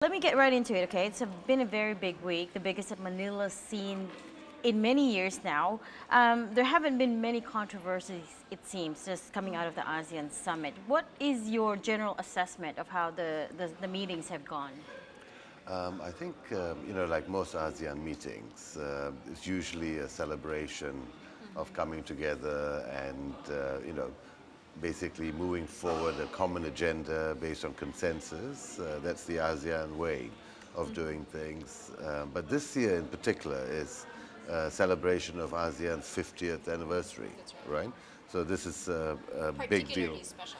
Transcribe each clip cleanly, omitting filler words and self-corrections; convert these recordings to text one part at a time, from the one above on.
Let me get right into it, okay? It's been a very big week, the biggest that Manila's seen in many years now. There haven't been many controversies, it seems, just coming out of the ASEAN summit. What is your general assessment of how the meetings have gone? I think, like most ASEAN meetings, it's usually a celebration of coming together and, basically moving forward a common agenda based on consensus. That's the ASEAN way of doing things. But this year in particular is a celebration of ASEAN's 50th anniversary, right? So this is a big deal. Particularly special.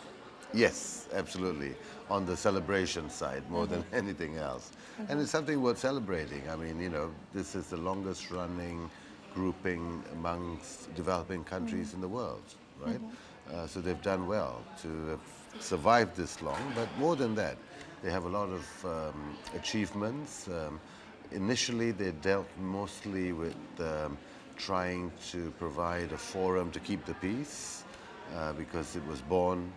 Yes, absolutely. On the celebration side, more than anything else. And it's something worth celebrating. I mean, this is the longest running grouping amongst developing countries in the world, right? So they've done well to have survived this long, but more than that, they have a lot of achievements. Initially, they dealt mostly with trying to provide a forum to keep the peace, because it was born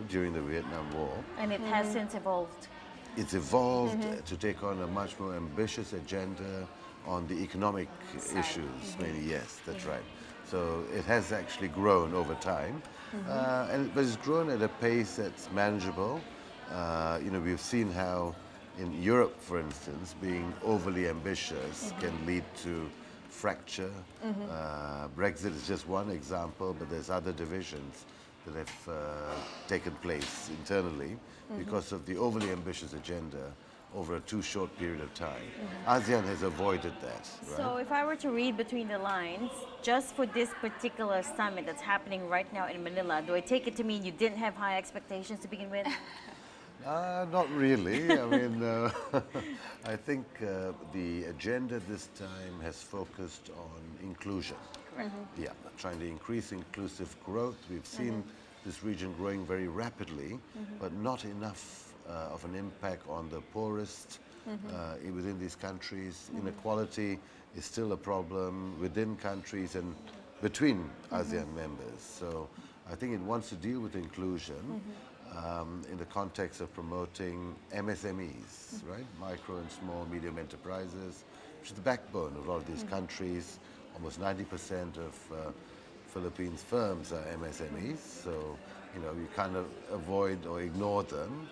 during the Vietnam War. And it has since evolved. It's evolved to take on a much more ambitious agenda on the economic issues, mainly. Yes, that's right. So it has actually grown over time, but it's grown at a pace that's manageable. We've seen how in Europe, for instance, being overly ambitious can lead to fracture. Brexit is just one example, but there's other divisions that have taken place internally because of the overly ambitious agenda over a too short period of time. ASEAN has avoided that, right? So if I were to read between the lines, just for this particular summit that's happening right now in Manila, do I take it to mean you didn't have high expectations to begin with? Not really. I mean, I think the agenda this time has focused on inclusion. Yeah, trying to increase inclusive growth. We've seen this region growing very rapidly, but not enough of an impact on the poorest within these countries. Inequality is still a problem within countries and between ASEAN members. So I think it wants to deal with inclusion in the context of promoting MSMEs, right? Micro and small, medium enterprises, which is the backbone of a lot of these countries. Almost 90% of Philippines firms are MSMEs, so you kind of avoid or ignore them.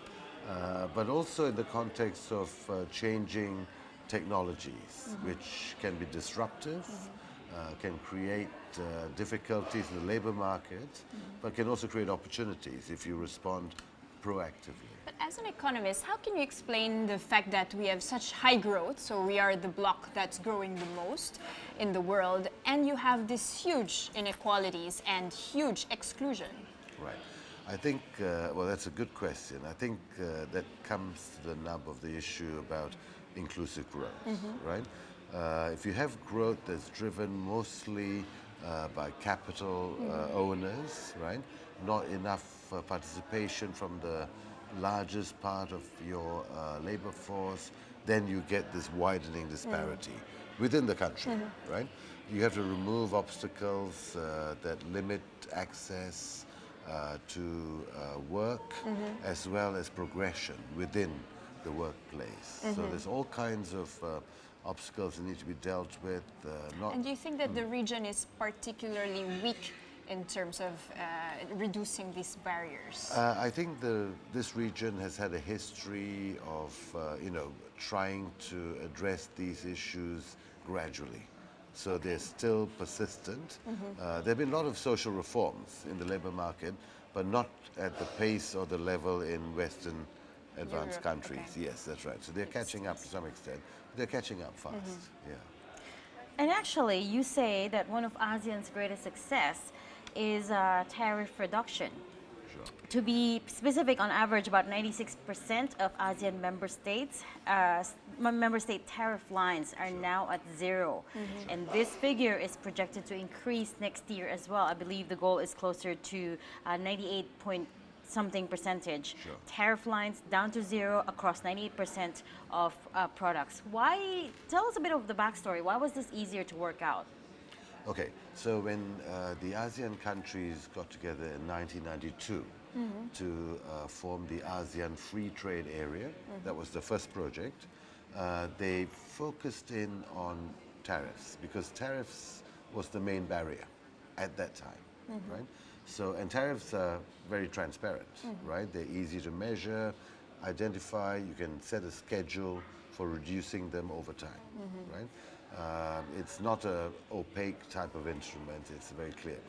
But also in the context of changing technologies, which can be disruptive, can create difficulties in the labor market, but can also create opportunities if you respond proactively. But as an economist, how can you explain the fact that we have such high growth, so we are the bloc that's growing the most in the world, and you have these huge inequalities and huge exclusion? Right. I think, well, that's a good question. I think that comes to the nub of the issue about inclusive growth, right? If you have growth that's driven mostly by capital owners, right? Not enough participation from the largest part of your labor force, then you get this widening disparity within the country, right? You have to remove obstacles that limit access to work as well as progression within the workplace. So there's all kinds of obstacles that need to be dealt with. And do you think that the region is particularly weak in terms of reducing these barriers? I think this region has had a history of trying to address these issues gradually. So they're still persistent. There have been a lot of social reforms in the labor market, but not at the pace or the level in Western advanced Europe, countries. okay. Yes, that's right. So they're catching up to some extent. They're catching up fast. Yeah. And actually, you say that one of ASEAN's greatest success is tariff reduction. Sure. To be specific, on average, about 96% of ASEAN member states, member state tariff lines are now at zero. And this figure is projected to increase next year as well. I believe the goal is closer to 98 point something percentage. Sure. Tariff lines down to zero across 98% of products. Why? Tell us a bit of the backstory. Why was this easier to work out? Okay, so when the ASEAN countries got together in 1992, to form the ASEAN Free Trade Area. That was the first project. They focused in on tariffs because tariffs was the main barrier at that time, right? So, and tariffs are very transparent, right? They're easy to measure, identify, you can set a schedule for reducing them over time, right? It's not an opaque type of instrument, it's very clear.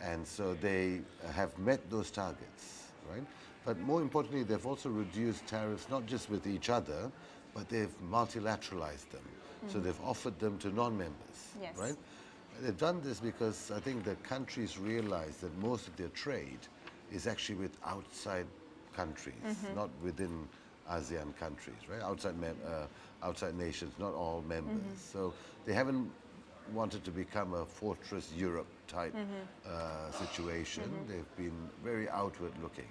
And so they have met those targets, right? But more importantly, they've also reduced tariffs not just with each other, but they've multilateralized them. So they've offered them to non-members, Yes. right? They've done this because I think the countries realize that most of their trade is actually with outside countries, not within ASEAN countries, right? Outside nations, not all members. So they haven't wanted to become a fortress Europe type situation. They've been very outward looking.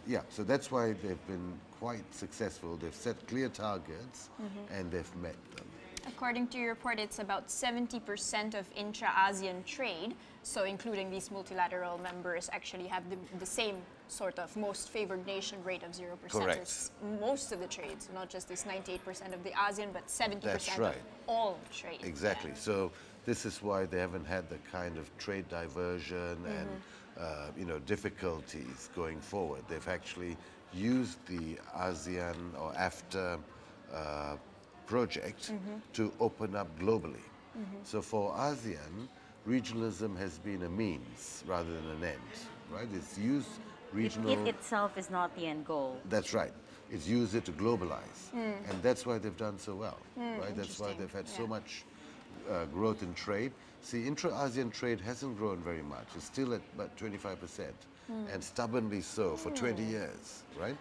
Yeah, so that's why they've been quite successful. They've set clear targets and they've met them. According to your report, it's about 70% of intra-ASEAN trade, so including these multilateral members, actually have the same sort of most favored nation rate of 0%. Correct. So it's most of the trade, so not just this 98% of the ASEAN, but 70% That's right. of all trade. Exactly. Yeah. So this is why they haven't had the kind of trade diversion and difficulties going forward. They've actually used the ASEAN or AFTA project to open up globally. So for ASEAN, regionalism has been a means rather than an end, right? It's used regional... It itself is not the end goal. That's right. It's used it to globalize. And that's why they've done so well, right? That's why they've had so much growth in trade. See, intra-ASEAN trade hasn't grown very much. It's still at about 25%, and stubbornly so for 20 years, right?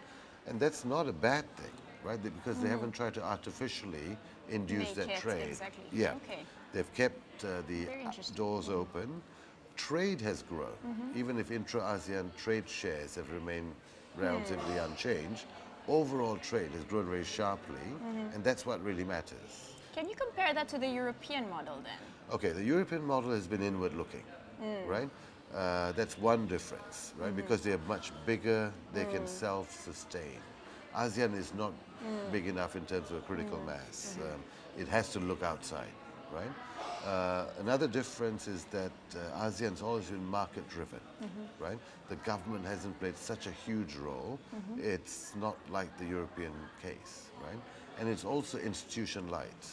And that's not a bad thing, right? Because they haven't tried to artificially induce Make that it, trade. exactly. Yeah. Okay. They've kept the Very interesting. doors open. Trade has grown, even if intra-ASEAN trade shares have remained relatively unchanged. Overall trade has grown very sharply, and that's what really matters. Can you compare that to the European model then? Okay, the European model has been inward-looking, right? That's one difference, right? Because they're much bigger, they can self-sustain. ASEAN is not big enough in terms of a critical mass. It has to look outside, right? Another difference is that ASEAN's always been market-driven, right? The government hasn't played such a huge role. It's not like the European case, right? And it's also institution light,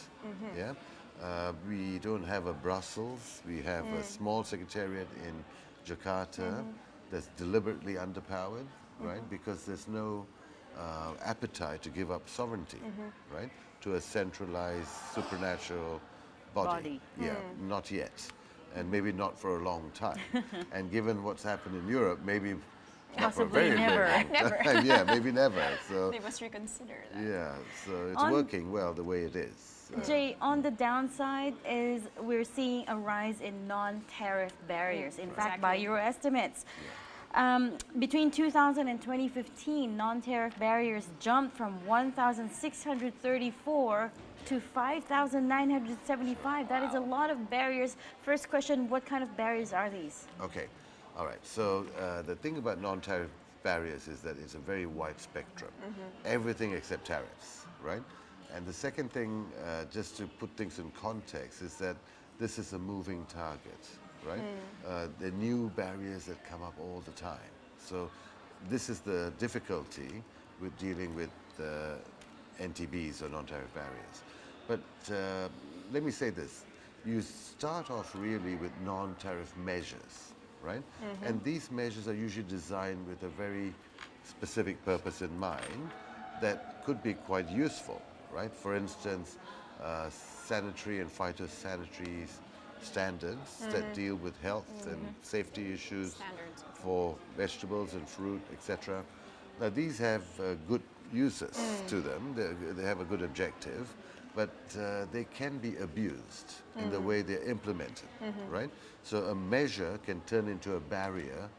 yeah? We don't have a Brussels. We have a small secretariat in Jakarta that's deliberately underpowered, right? Because there's no appetite to give up sovereignty, right? To a centralized supernatural body. Yeah, not yet. And maybe not for a long time. And given what's happened in Europe, maybe not for a Possibly very, never. very long time. Yeah, maybe never. So They must reconsider that. yeah, so it's working well the way it is. Jay, on the downside is we're seeing a rise in non-tariff barriers. In fact, by your estimates, between 2000 and 2015, non-tariff barriers jumped from 1,634 to 5,975. That is a lot of barriers. First question, what kind of barriers are these? Okay, all right. So the thing about non-tariff barriers is that it's a very wide spectrum. Everything except tariffs, right? And the second thing, just to put things in context, is that this is a moving target, right? There are new barriers that come up all the time. So this is the difficulty with dealing with NTBs or non-tariff barriers. But let me say this. You start off really with non-tariff measures, right? And these measures are usually designed with a very specific purpose in mind that could be quite useful, right? For instance, sanitary and phytosanitary standards that deal with health and safety issues Standards. for vegetables and fruit, etc. Now these have good uses to them. They have a good objective, but they can be abused in the way they're implemented, right? So a measure can turn into a barrier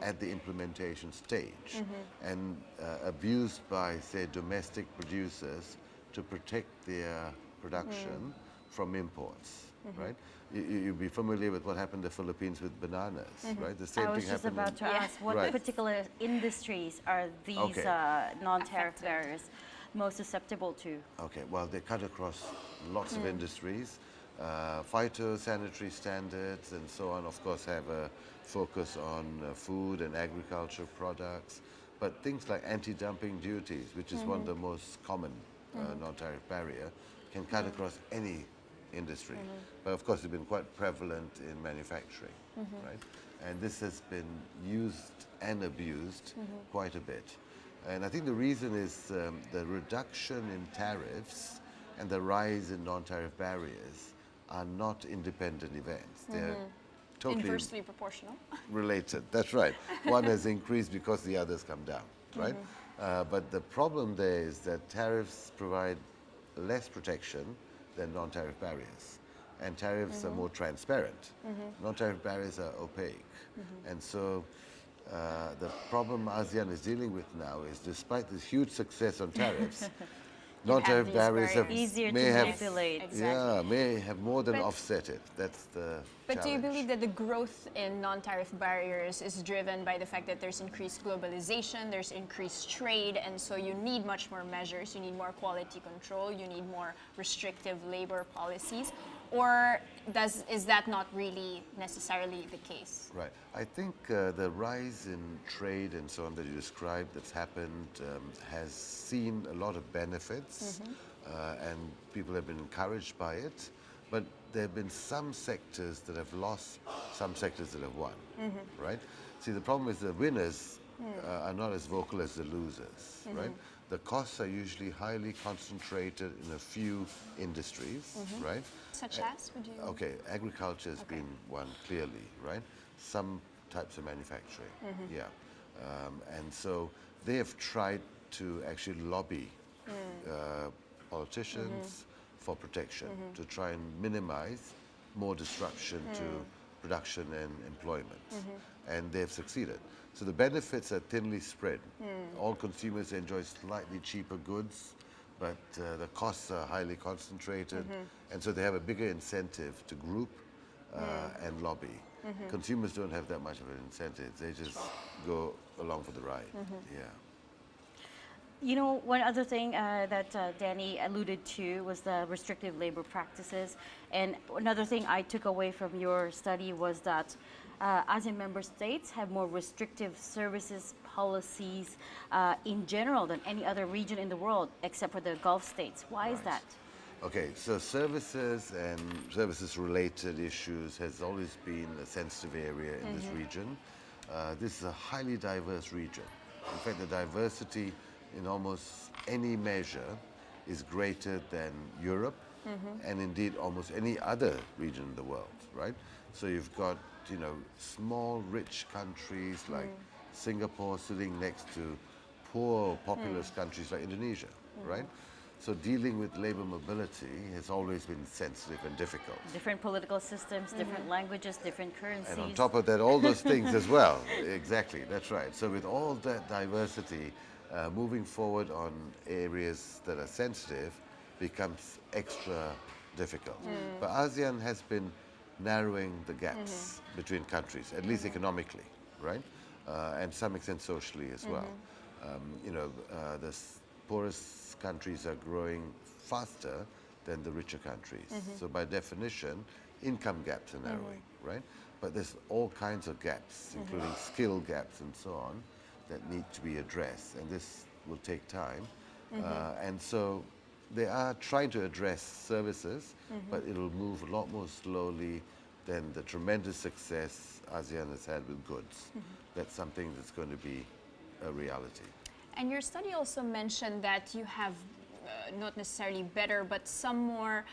at the implementation stage and abused by, say, domestic producers to protect their production from imports, right? You'd be familiar with what happened in the Philippines with bananas, right? The same I was thing just happened about to ask, what Right. particular industries are these Okay. non-tariff Affected. barriers most susceptible to? Okay, well, they cut across lots of industries. Phytosanitary standards and so on, of course, have a focus on food and agriculture products. But things like anti-dumping duties, which is one of the most common non-tariff barrier, can cut across any industry. But of course, it's been quite prevalent in manufacturing, right? And this has been used and abused quite a bit. And I think the reason is the reduction in tariffs and the rise in non-tariff barriers are not independent events. They're totally Inversely proportional. related. That's right. One has increased because the others come down, right? But the problem there is that tariffs provide less protection than non-tariff barriers. And tariffs are more transparent. Non-tariff barriers are opaque. And so the problem ASEAN is dealing with now is, despite this huge success on tariffs, non-tariff these barriers barriers. Easier may to have, manipulate. yeah, may have more than But- offset it. That's the But do you challenge. believe that the growth in non-tariff barriers is driven by the fact that there's increased globalization, there's increased trade, and so you need much more measures, you need more quality control, you need more restrictive labor policies? Or is that not really necessarily the case? Right. I think the rise in trade and so on that you described that's happened has seen a lot of benefits and people have been encouraged by it. But there have been some sectors that have lost, some sectors that have won, right? See, the problem is the winners are not as vocal as the losers, right? The costs are usually highly concentrated in a few industries, right? Such as, would you? Okay, agriculture has been one clearly, right? Some types of manufacturing, yeah. And so they have tried to actually lobby politicians for protection to try and minimize more disruption to production and employment. And they've succeeded. So the benefits are thinly spread. All consumers enjoy slightly cheaper goods, but the costs are highly concentrated, and so they have a bigger incentive to group and lobby. Consumers don't have that much of an incentive. They just go along for the ride. Yeah. You know, one other thing that Danny alluded to was the restrictive labor practices. And another thing I took away from your study was that ASEAN member states have more restrictive services policies in general than any other region in the world, except for the Gulf states. Why is Right. that? Okay, so services and services-related issues has always been a sensitive area in this region. This is a highly diverse region. In fact, the diversity in almost any measure is greater than Europe and indeed almost any other region in the world, right? So you've got, you know, small, rich countries like Singapore sitting next to poor, populous countries like Indonesia, right? So dealing with labor mobility has always been sensitive and difficult. Different political systems, different languages, different currencies. And on top of that, all those things as well. Exactly, that's right. So with all that diversity, moving forward on areas that are sensitive becomes extra difficult. But ASEAN has been narrowing the gaps between countries, at least economically, right? And to some extent socially as well. You know, the poorest countries are growing faster than the richer countries. So by definition, income gaps are narrowing, right? But there's all kinds of gaps, including skill gaps and so on, that need to be addressed. And this will take time. And so they are trying to address services, but it'll move a lot more slowly than the tremendous success ASEAN has had with goods. That's something that's going to be a reality. And your study also mentioned that you have not necessarily better, but some more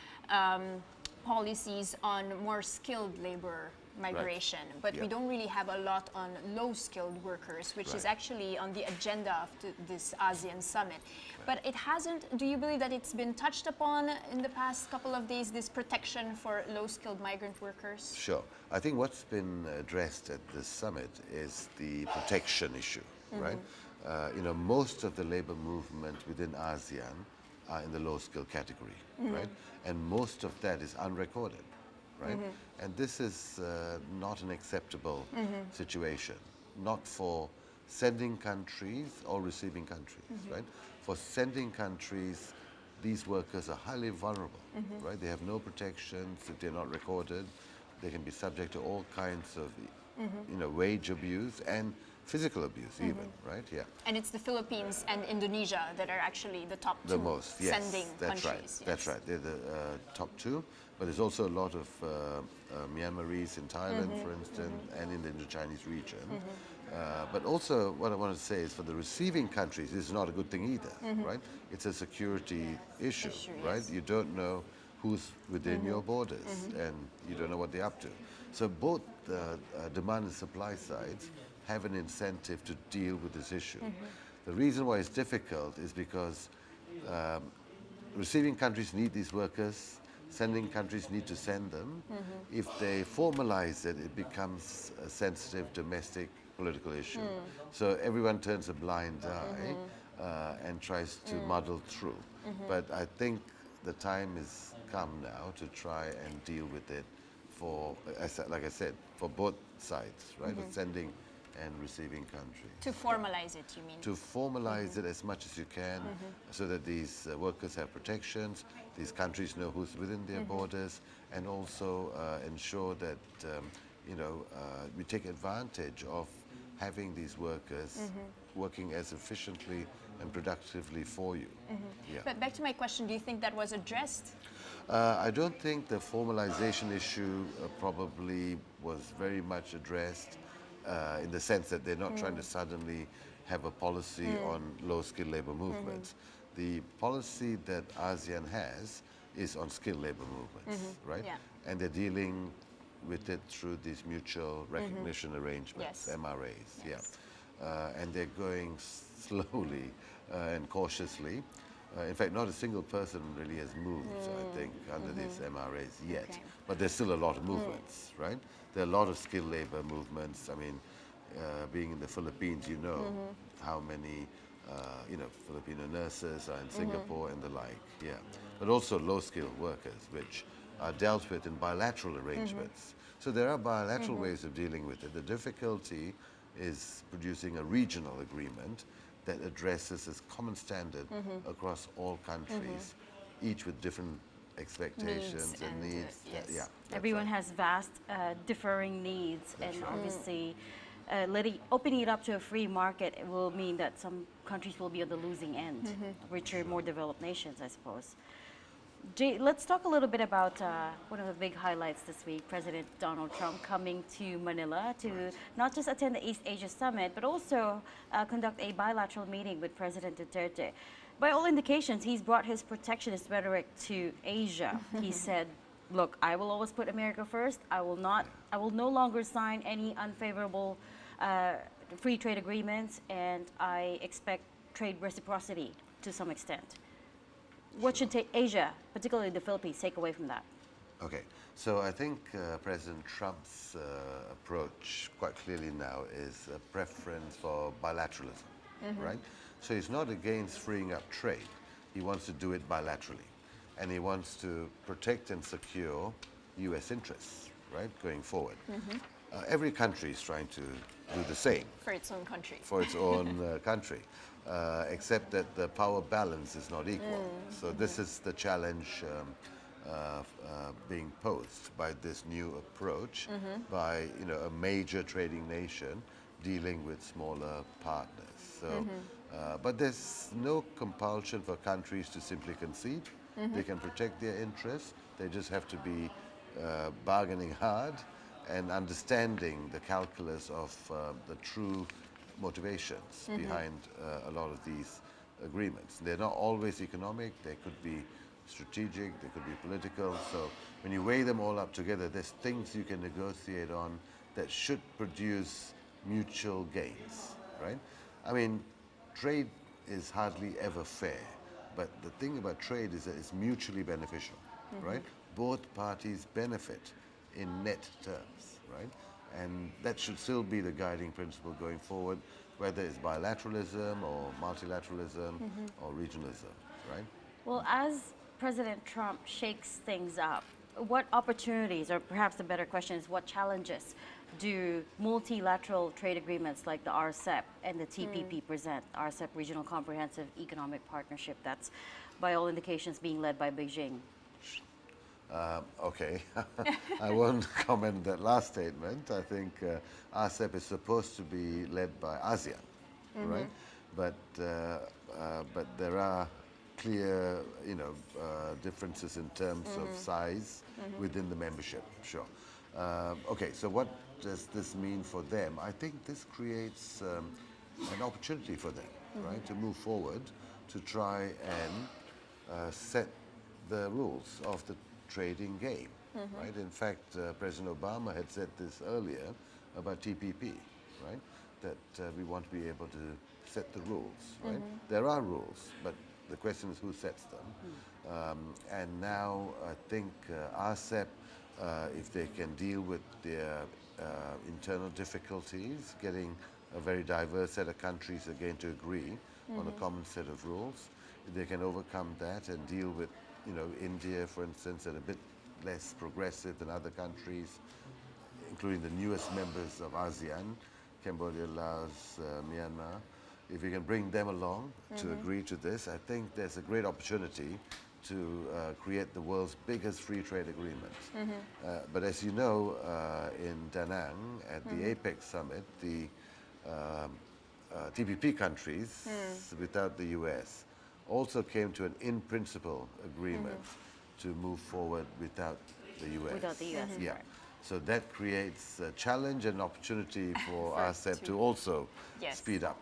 policies on more skilled labor migration. But we Yeah. don't really have a lot on low-skilled workers, which is Right. actually on the agenda of this ASEAN summit. But it hasn't, do you believe that it's been touched upon in the past couple of days, this protection for low-skilled migrant workers? Sure. I think what's been addressed at this summit is the protection issue, right? You know, most of the labor movement within ASEAN are in the low skill category, right? And most of that is unrecorded, right? And this is not an acceptable situation, not for sending countries or receiving countries, right? For sending countries, these workers are highly vulnerable, right? They have no protections if they're not recorded. They can be subject to all kinds of, wage abuse and physical abuse even, right? Yeah. And it's the Philippines and Indonesia that are actually the top The two most, yes. sending That's right. countries. That's right. They're the top two. But there's also a lot of Myanmarese in Thailand, for instance, and in the Indo-Chinese region. But also, what I want to say is for the receiving countries, this is not a good thing either, right? It's a security issue, right? Yes. You don't know who's within your borders, and you don't know what they're up to. So both the demand and supply sides have an incentive to deal with this issue. The reason why it's difficult is because receiving countries need these workers, sending countries need to send them. If they formalize it, it becomes a sensitive domestic political issue. So everyone turns a blind eye and tries to muddle through. But I think the time has come now to try and deal with it for, like I said, for both sides, right? The sending and receiving country. To formalize it, you mean? To formalize it as much as you can so that these workers have protections, these countries know who's within their borders, and also ensure that we take advantage of having these workers working as efficiently and productively for you. Yeah. But back to my question, do you think that was addressed? I don't think the formalization issue probably was very much addressed in the sense that they're not trying to suddenly have a policy on low-skilled labor movements. The policy that ASEAN has is on skilled labor movements, right? Yeah. And they're dealing with it through these mutual recognition arrangements, Yes. MRAs, Yes. and they're going slowly and cautiously. In fact, not a single person really has moved, I think, under these MRAs yet. Okay. But there's still a lot of movements, right? There are a lot of skilled labor movements. I mean, being in the Philippines, you know how many, Filipino nurses are in Singapore and the like, yeah. But also low-skilled workers, which are dealt with in bilateral arrangements. So there are bilateral ways of dealing with it. The difficulty is producing a regional agreement that addresses this common standard across all countries, each with different expectations Needs and and, needs. yes. That's Everyone right. has vast, differing needs, and right. obviously, opening it up to a free market will mean that some countries will be on the losing end, which are more developed nations, I suppose. Jay, let's talk a little bit about one of the big highlights this week, President Donald Trump coming to Manila to not just attend the East Asia Summit, but also conduct a bilateral meeting with President Duterte. By all indications, he's brought his protectionist rhetoric to Asia. He said, look, I will always put America first. I will no longer sign any unfavorable free trade agreements, and I expect trade reciprocity to some extent. What should Asia, particularly the Philippines, take away from that? Okay, so I think President Trump's approach quite clearly now is a preference for bilateralism, right? So he's not against freeing up trade. He wants to do it bilaterally. And he wants to protect and secure U.S. interests, right, going forward. Every country is trying to do the same. For its own country. For its own country, except that the power balance is not equal. So this is the challenge being posed by this new approach by a major trading nation dealing with smaller partners. So, but there's no compulsion for countries to simply concede. They can protect their interests. They just have to be bargaining hard and understanding the calculus of the true motivations behind a lot of these agreements. They're not always economic, they could be strategic, they could be political. So when you weigh them all up together, there's things you can negotiate on that should produce mutual gains, right? I mean, trade is hardly ever fair, but the thing about trade is that it's mutually beneficial, right? Both parties benefit in net terms, right? And that should still be the guiding principle going forward, whether it's bilateralism or multilateralism or regionalism, right? Well, as President Trump shakes things up, what opportunities, or perhaps the better question is what challenges do multilateral trade agreements like the RCEP and the TPP present? RCEP, Regional Comprehensive Economic Partnership, that's by all indications being led by Beijing. Okay, I won't comment that last statement. I think RCEP is supposed to be led by ASEAN, right? But there are clear, differences in terms of size within the membership. Sure. Okay, so what does this mean for them? I think this creates an opportunity for them, right, to move forward, to try and set the rules of the trading game, right? In fact, President Obama had said this earlier about TPP, right? That we want to be able to set the rules, right? There are rules, but the question is who sets them. And now I think RCEP, if they can deal with their internal difficulties, getting a very diverse set of countries again to agree on a common set of rules, if they can overcome that and deal with India, for instance, are a bit less progressive than other countries, including the newest members of ASEAN, Cambodia, Laos, Myanmar. If you can bring them along to agree to this, I think there's a great opportunity to create the world's biggest free trade agreement. But as you know, in Da Nang at the APEC summit, the TPP countries, without the US, also came to an in-principle agreement to move forward without the US. Without the US, Yeah. right. So that creates a challenge and opportunity for RCEP to also speed up.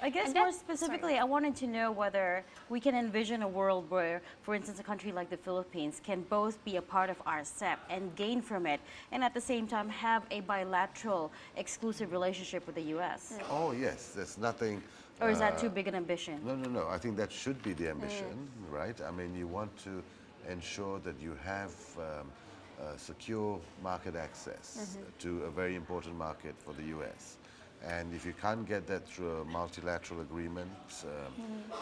I guess And more that- specifically, I wanted to know whether we can envision a world where, for instance, a country like the Philippines can both be a part of RCEP and gain from it, and at the same time have a bilateral exclusive relationship with the US. Oh yes, there's nothing. Or is that too big an ambition? No. I think that should be the ambition, right? I mean, you want to ensure that you have secure market access to a very important market for the US. And if you can't get that through a multilateral agreement,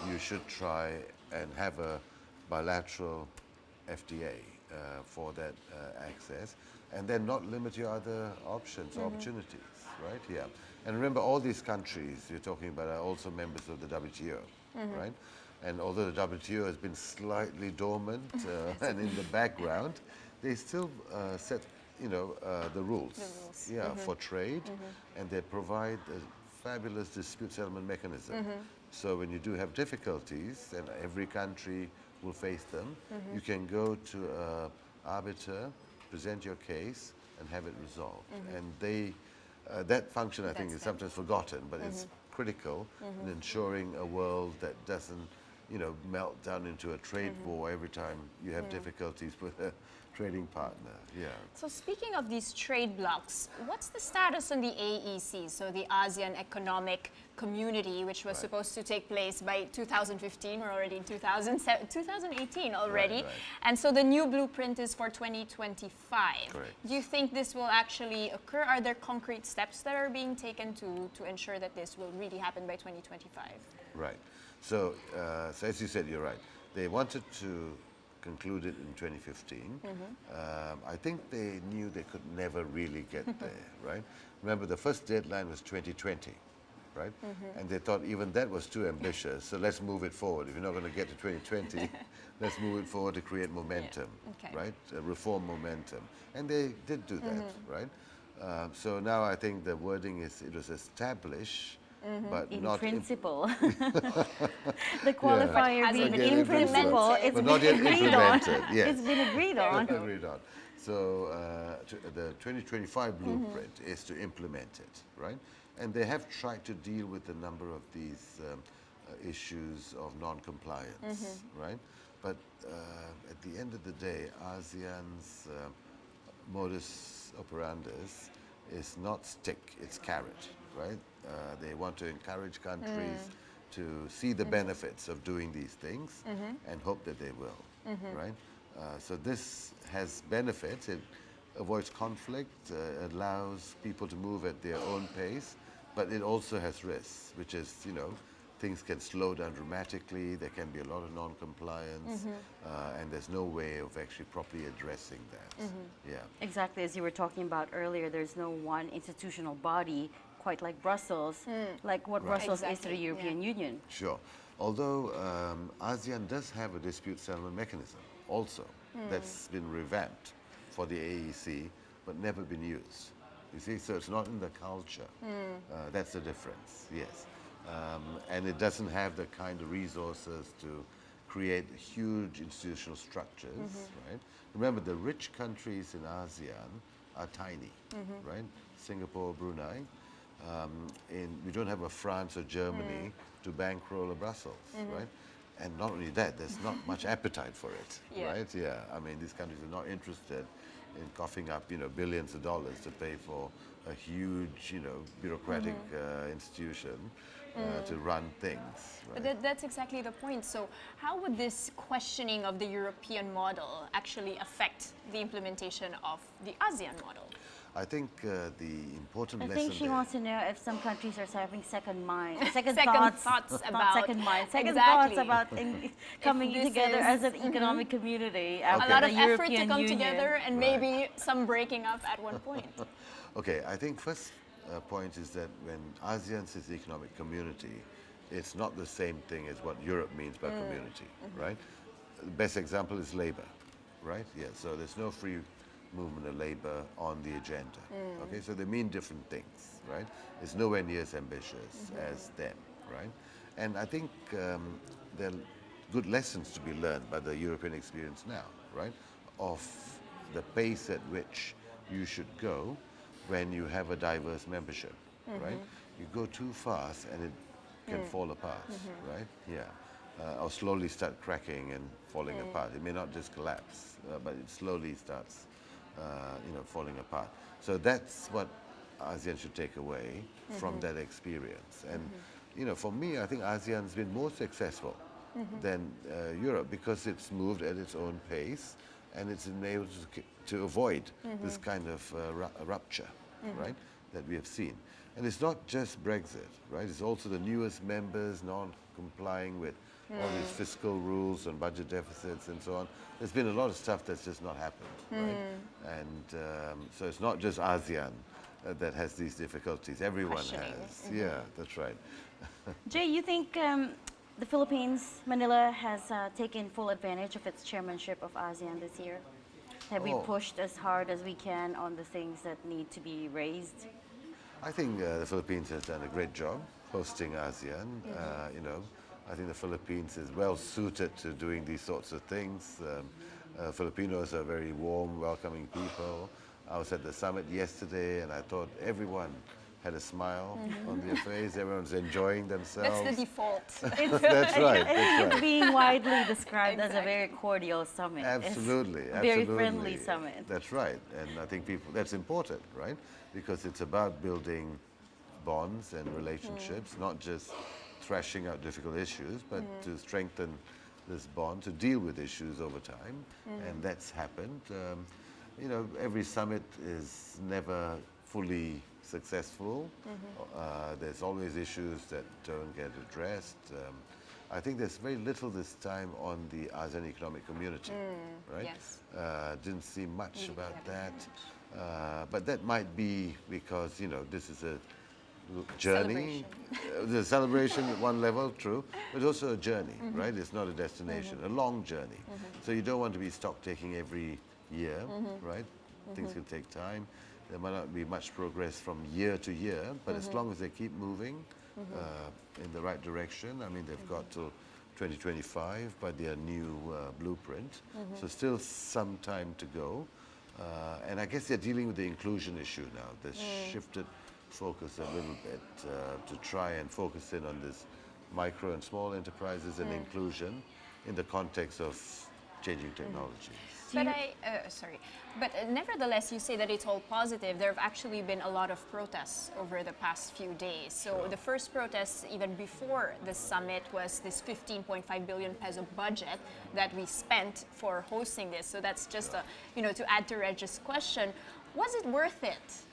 you should try and have a bilateral FTA for that access, and then not limit your other options, opportunities, right? Yeah. And remember, all these countries you're talking about are also members of the WTO, right? And although the WTO has been slightly dormant and in the background, they still set, the rules. Yeah, for trade, and they provide a fabulous dispute settlement mechanism. So when you do have difficulties, and every country will face them, you can go to an arbiter, present your case, and have it resolved. And that function, I think, is sometimes forgotten, but it's critical in ensuring a world that doesn't, melt down into a trade war every time you have difficulties with a trading partner. Yeah. So speaking of these trade blocs, what's the status on the AEC, so the ASEAN Economic Community, which was supposed to take place by 2015? We're already in 2018 already. Right. And so the new blueprint is for 2025. Correct. Do you think this will actually occur? Are there concrete steps that are being taken to ensure that this will really happen by 2025? Right. So as you said, you're right. They wanted to conclude it in 2015. I think they knew they could never really get there, right? Remember, the first deadline was 2020, right? And they thought even that was too ambitious, so let's move it forward. If you're not going to get to 2020, let's move it forward to create momentum, right? Reform momentum. And they did do that, right? So now I think the wording is it was established, but In not principle. The qualifier being Again, in principle, it's but been not yet agreed on. implemented. Yes. It's been agreed on. Agreed on. So the 2025 blueprint is to implement it, right? And they have tried to deal with a number of these issues of non-compliance, right? But at the end of the day, ASEAN's modus operandus is not stick, it's carrot, right? They want to encourage countries to see the benefits of doing these things and hope that they will, right? So this has benefits. It avoids conflict, allows people to move at their own pace, but it also has risks, which is, things can slow down dramatically, there can be a lot of non-compliance, and there's no way of actually properly addressing that. Yeah. Exactly, as you were talking about earlier, there's no one institutional body quite like Brussels, like what Brussels is to the European Union. Sure. Although ASEAN does have a dispute settlement mechanism also that's been revamped for the AEC but never been used. You see, so it's not in the culture. That's the difference, yes. And it doesn't have the kind of resources to create huge institutional structures, right? Remember, the rich countries in ASEAN are tiny, right? Singapore, Brunei. We don't have a France or Germany to bankroll a Brussels, right? And not only that, there's not much appetite for it, right? Yeah, I mean, these countries are not interested in coughing up, billions of dollars to pay for a huge, bureaucratic institution to run things. Right? But that's exactly the point. So how would this questioning of the European model actually affect the implementation of the ASEAN model? I think the important lesson think she there, wants to know if some countries are having second thoughts about thoughts about coming together as an economic community after a lot of the effort European to come Union. together and maybe some breaking up at one point. Okay, I think first point is that when ASEAN says the economic community, it's not the same thing as what Europe means by community, right? The best example is labor, right? Yeah, so there's no free movement of labor on the agenda. Okay, so they mean different things, right? It's nowhere near as ambitious as them, right? And I think there are good lessons to be learned by the European experience now, right? Of the pace at which you should go when you have a diverse membership, right? You go too fast and it can fall apart, right? Yeah, or slowly start cracking and falling apart. It may not just collapse, but it slowly starts falling apart. So that's what ASEAN should take away from that experience. And, for me, I think ASEAN's been more successful than Europe because it's moved at its own pace and it's been able to avoid this kind of rupture, right, that we have seen. And it's not just Brexit, right? It's also the newest members not complying with all these fiscal rules and budget deficits and so on. There's been a lot of stuff that's just not happened, right? And so it's not just ASEAN that has these difficulties. Everyone has. Yeah, that's right. Jay, you think the Philippines, Manila, has taken full advantage of its chairmanship of ASEAN this year? Have we pushed as hard as we can on the things that need to be raised? I think the Philippines has done a great job hosting ASEAN. I think the Philippines is well suited to doing these sorts of things. Filipinos are very warm, welcoming people. I was at the summit yesterday and I thought everyone had a smile on their face. Everyone's enjoying themselves. That's the default. That's right. It's being widely described as a very cordial summit. Absolutely. It's a very friendly summit. That's right. And I think that's important, right? Because it's about building bonds and relationships, not just thrashing out difficult issues, but to strengthen this bond, to deal with issues over time. And that's happened. Every summit is never fully successful. There's always issues that don't get addressed. I think there's very little this time on the ASEAN Economic Community, right? Yes. Didn't see much about that. But that might be because, this is a journey. The celebration at one level, true, but also a journey, right? It's not a destination, a long journey. So you don't want to be stock taking every year, right? Things can take time. There might not be much progress from year to year, but as long as they keep moving in the right direction, I mean, they've got till 2025 by their new blueprint, so still some time to go. And I guess they're dealing with the inclusion issue now. They've shifted focus a little bit to try and focus in on this micro and small enterprises and inclusion in the context of changing technologies. But nevertheless, you say that it's all positive. There have actually been a lot of protests over the past few days. So the first protest, even before the summit, was this 15.5 billion peso budget that we spent for hosting this. So that's just to add to Reg's question, was it worth it?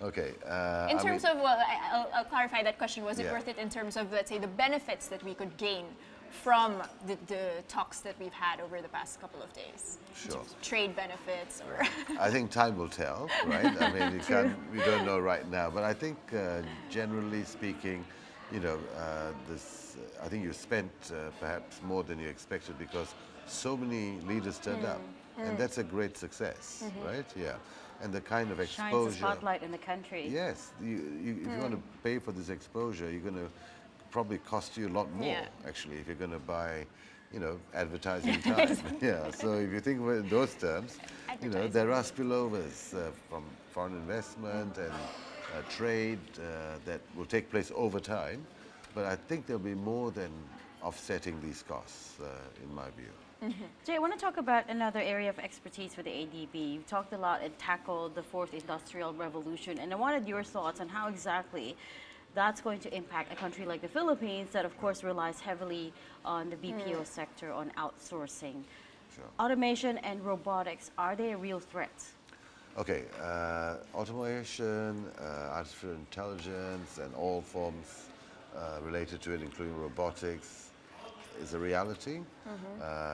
Okay. In terms of, well, I'll clarify that question. Was it Yeah. worth it in terms of, let's say, the benefits that we could gain from the talks that we've had over the past couple of days? In Sure. terms of trade benefits or... I think time will tell, right? I mean, we don't know right now. But I think, generally speaking, you know, I think you spent perhaps more than you expected because so many leaders turned up. And that's a great success, right? Yeah. And the kind of exposure. Shines the spotlight in the country. Yes. If you want to pay for this exposure, you're going to probably cost you a lot more, actually, if you're going to buy, you know, advertising time. Yeah. So if you think of it in those terms, you know, there are spillovers from foreign investment and trade that will take place over time. But I think there'll be more than offsetting these costs, in my view. Jay, I want to talk about another area of expertise for the ADB. You've talked a lot and tackled the fourth industrial revolution, and I wanted your thoughts on how exactly that's going to impact a country like the Philippines that, of course, relies heavily on the BPO sector, on outsourcing. Sure. Automation and robotics, are they a real threat? Okay, automation, artificial intelligence, and all forms related to it, including robotics, is a reality.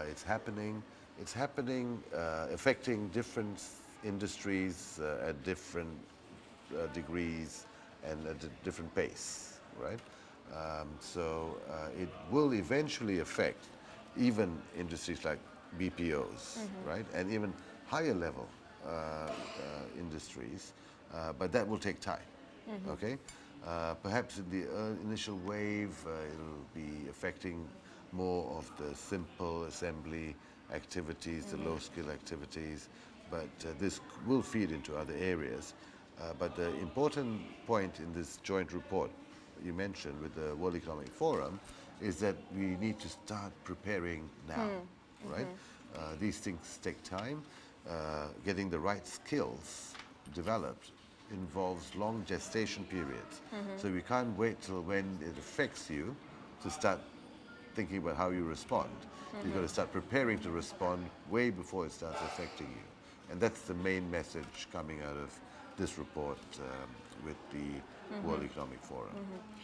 It's happening. It's happening, affecting different industries at different degrees and at a different pace, right? So it will eventually affect even industries like BPOs, right? And even higher level industries, but that will take time, okay? Perhaps in the initial wave, it'll be affecting more of the simple assembly activities, the low-skill activities, but this will feed into other areas. But the important point in this joint report you mentioned with the World Economic Forum is that we need to start preparing now, right? These things take time. Getting the right skills developed involves long gestation periods. So we can't wait till when it affects you to start thinking about how you respond. You've got to start preparing to respond way before it starts affecting you. And that's the main message coming out of this report with the World Economic Forum.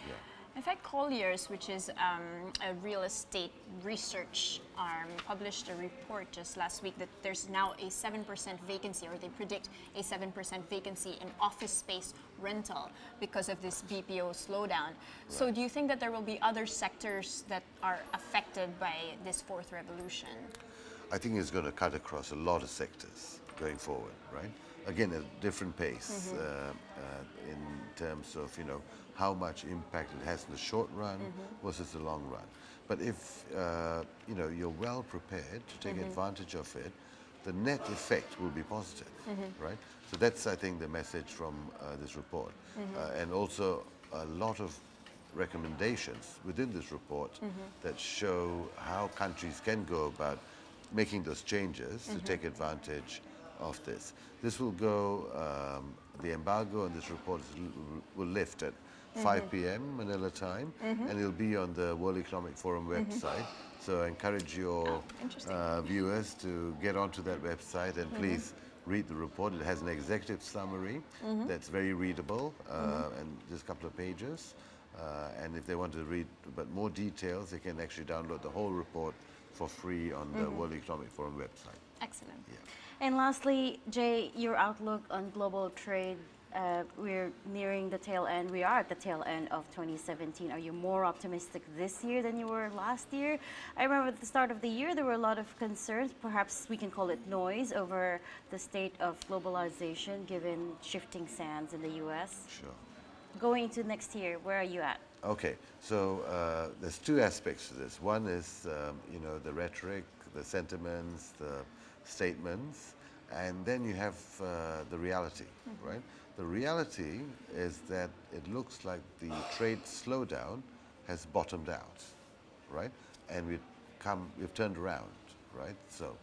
Yeah. In fact, Colliers, which is a real estate research arm, published a report just last week that there's now a 7% vacancy, or they predict a 7% vacancy in office space rental because of this BPO slowdown. So do you think that there will be other sectors that are affected by this fourth revolution? I think it's going to cut across a lot of sectors going forward, right? Again, at a different pace in terms of, you know, how much impact it has in the short run versus the long run. But if, you know, you're well prepared to take advantage of it, the net effect will be positive, right? So that's, I think, the message from this report. And also a lot of recommendations within this report that show how countries can go about making those changes to take advantage of this. This will go, the embargo on this report will lift at 5 p.m. Manila time, and it'll be on the World Economic Forum website. So I encourage your viewers to get onto that website and please read the report. It has an executive summary that's very readable and just a couple of pages. And if they want to read but more details, they can actually download the whole report for free on the World Economic Forum website. Excellent. Yeah. And lastly, Jay, your outlook on global trade. We're nearing the tail end. We are at the tail end of 2017. Are you more optimistic this year than you were last year? I remember at the start of the year, there were a lot of concerns. Perhaps we can call it noise over the state of globalization given shifting sands in the U.S. Sure. Going into next year, where are you at? Okay, so there's two aspects to this. One is, you know, the rhetoric, the sentiments, the statements, and then you have the reality, right? The reality is that it looks like the trade slowdown has bottomed out, right? And we've turned around, right? So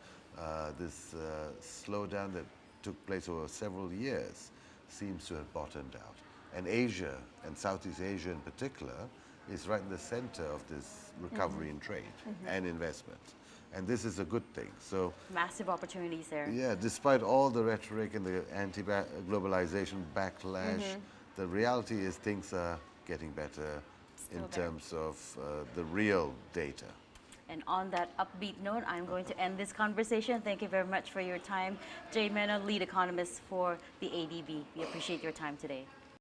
this slowdown that took place over several years seems to have bottomed out. And Asia, and Southeast Asia in particular, is right in the center of this recovery in trade and investment. And this is a good thing. So, Massive opportunities there. yeah, despite all the rhetoric and the anti-globalization backlash, the reality is things are getting better in terms of the real data. And on that upbeat note, I'm going to end this conversation. Thank you very much for your time. JMenon, lead economist for the ADB. We appreciate your time today.